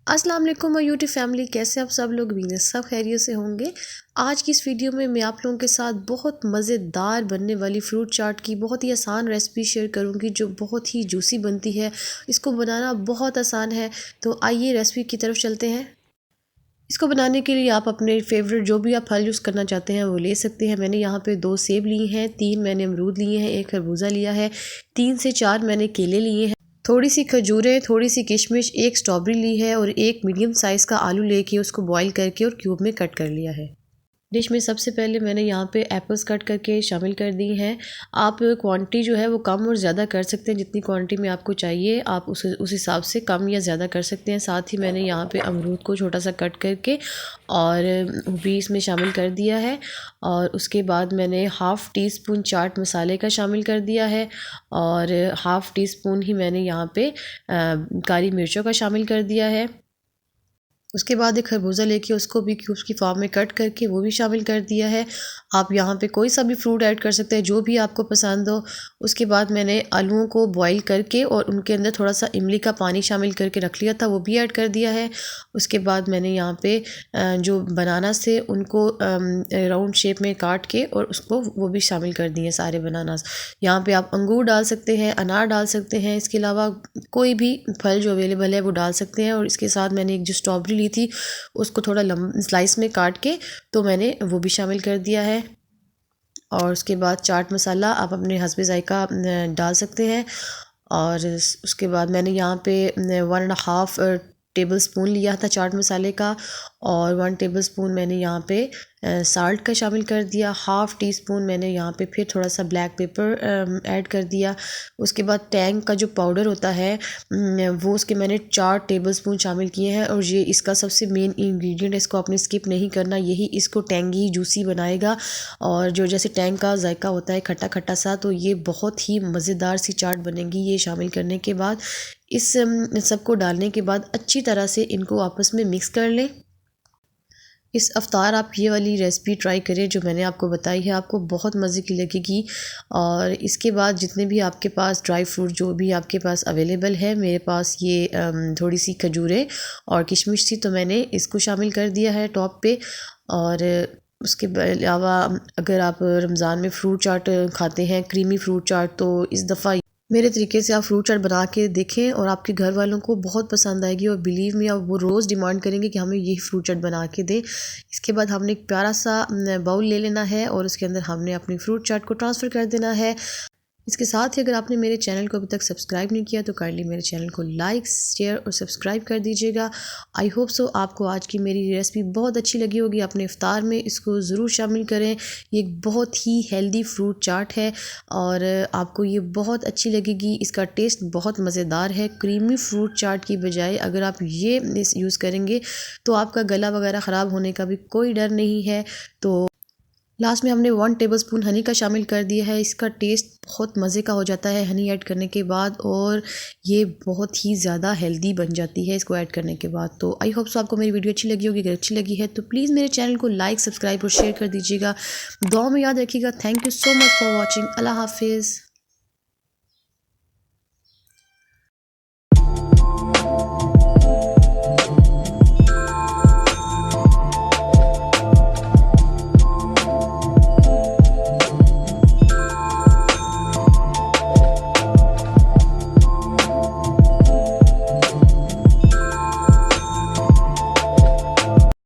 अस्सलाम वालेकुम और यूट्यूब फैमिली, कैसे आप सब लोग भी सब खैरियत से होंगे। आज की इस वीडियो में मैं आप लोगों के साथ बहुत मज़ेदार बनने वाली फ्रूट चाट की बहुत ही आसान रेसिपी शेयर करूंगी जो बहुत ही जूसी बनती है। इसको बनाना बहुत आसान है, तो आइए रेसिपी की तरफ चलते हैं। इसको बनाने के लिए आप अपने फेवरेट जो भी आप फल यूज़ करना चाहते हैं वो ले सकते हैं। मैंने यहाँ पे 2 सेब लिए हैं, 3 मैंने अमरूद लिए हैं, 1 खरबूजा लिया है, 3 से 4 मैंने केले लिए हैं, थोड़ी सी खजूरें, थोड़ी सी किशमिश, 1 स्ट्रॉबेरी ली है और 1 मीडियम साइज़ का आलू लेके उसको बॉईल करके और क्यूब में कट कर लिया है। डिश में सबसे पहले मैंने यहाँ पे एप्पल्स कट करके शामिल कर दी हैं। आप क्वांटिटी जो है वो कम और ज़्यादा कर सकते हैं, जितनी क्वांटिटी में आपको चाहिए आप उस हिसाब से कम या ज़्यादा कर सकते हैं। साथ ही मैंने यहाँ पे अमरूद को छोटा सा कट करके और भी इसमें शामिल कर दिया है। और उसके बाद मैंने हाफ़ टी स्पून चाट मसाले का शामिल कर दिया है और हाफ़ टी स्पून ही मैंने यहाँ पे काली मिर्चों का शामिल कर दिया है। उसके बाद एक खरबूजा लेके उसको भी क्यूब्स की फॉर्म में कट करके वो भी शामिल कर दिया है। आप यहाँ पे कोई सा भी फ्रूट ऐड कर सकते हैं जो भी आपको पसंद हो। उसके बाद मैंने आलूओं को बॉईल करके और उनके अंदर थोड़ा सा इमली का पानी शामिल करके रख लिया था, वो भी ऐड कर दिया है। उसके बाद मैंने यहाँ पे जो बनानास थे उनको राउंड शेप में काट के और उसको वो भी शामिल कर दिए सारे बनानास। यहाँ पर आप अंगूर डाल सकते हैं, अनार डाल सकते हैं, इसके अलावा कोई भी फल जो अवेलेबल है वो डाल सकते हैं। और इसके साथ मैंने एक जो स्ट्रॉबेरी ली थी उसको थोड़ा स्लाइस में काट के तो मैंने वो भी शामिल कर दिया है। और उसके बाद चाट मसाला आप अपने हस्बे ज़ायका डाल सकते हैं। और उसके बाद मैंने यहाँ पे 1.5 टेबल स्पून लिया था चाट मसाले का और 1 टेबल स्पून मैंने यहाँ पे साल्ट का शामिल कर दिया। हाफ़ टी स्पून मैंने यहाँ पे फिर थोड़ा सा ब्लैक पेपर ऐड कर दिया। उसके बाद टैंग का जो पाउडर होता है वो उसके मैंने 4 टेबल स्पून शामिल किए हैं और ये इसका सबसे मेन इंग्रेडिएंट है, इसको आपने स्किप नहीं करना, यही इसको टैंगी जूसी बनाएगा। और जो जैसे टैंग का जायका होता है खट्टा खट्टा सा, तो ये बहुत ही मज़ेदार सी चाट बनेगी ये शामिल करने के बाद। इस सबको डालने के बाद अच्छी तरह से इनको आपस में मिक्स कर लें। इस अफ्तार आप ये वाली रेसिपी ट्राई करें जो मैंने आपको बताई है, आपको बहुत मज़े की लगेगी। और इसके बाद जितने भी आपके पास ड्राई फ्रूट जो भी आपके पास अवेलेबल है, मेरे पास ये थोड़ी सी खजूरें और किशमिश थी तो मैंने इसको शामिल कर दिया है टॉप पे। और उसके अलावा अगर आप रमज़ान में फ्रूट चाट खाते हैं, क्रीमी फ्रूट चाट, तो इस दफ़ा मेरे तरीके से आप फ्रूट चाट बना के देखें और आपके घर वालों को बहुत पसंद आएगी और बिलीव मी आप वो रोज़ डिमांड करेंगे कि हमें ये फ्रूट चाट बना के दें। इसके बाद हमने एक प्यारा सा बाउल ले लेना है और उसके अंदर हमने अपनी फ्रूट चाट को ट्रांसफ़र कर देना है। इसके साथ ही अगर आपने मेरे चैनल को अभी तक सब्सक्राइब नहीं किया तो काइंडली मेरे चैनल को लाइक, शेयर और सब्सक्राइब कर दीजिएगा। आई होप सो आपको आज की मेरी रेसिपी बहुत अच्छी लगी होगी। अपने इफ्तार में इसको ज़रूर शामिल करें। ये एक बहुत ही हेल्दी फ्रूट चाट है और आपको ये बहुत अच्छी लगेगी। इसका टेस्ट बहुत मज़ेदार है। क्रीमी फ्रूट चाट की बजाय अगर आप ये यूज़ करेंगे तो आपका गला वगैरह ख़राब होने का भी कोई डर नहीं है। तो लास्ट में हमने 1 टेबलस्पून हनी का शामिल कर दिया है। इसका टेस्ट बहुत मज़े का हो जाता है हनी ऐड करने के बाद और ये बहुत ही ज़्यादा हेल्दी बन जाती है इसको ऐड करने के बाद। तो आई होप सो आपको मेरी वीडियो अच्छी लगी होगी। अगर अच्छी लगी है तो प्लीज़ मेरे चैनल को लाइक, सब्सक्राइब और शेयर कर दीजिएगा। दुआ में याद रखिएगा। Thank you so much for watching. अल्लाह हाफिज़।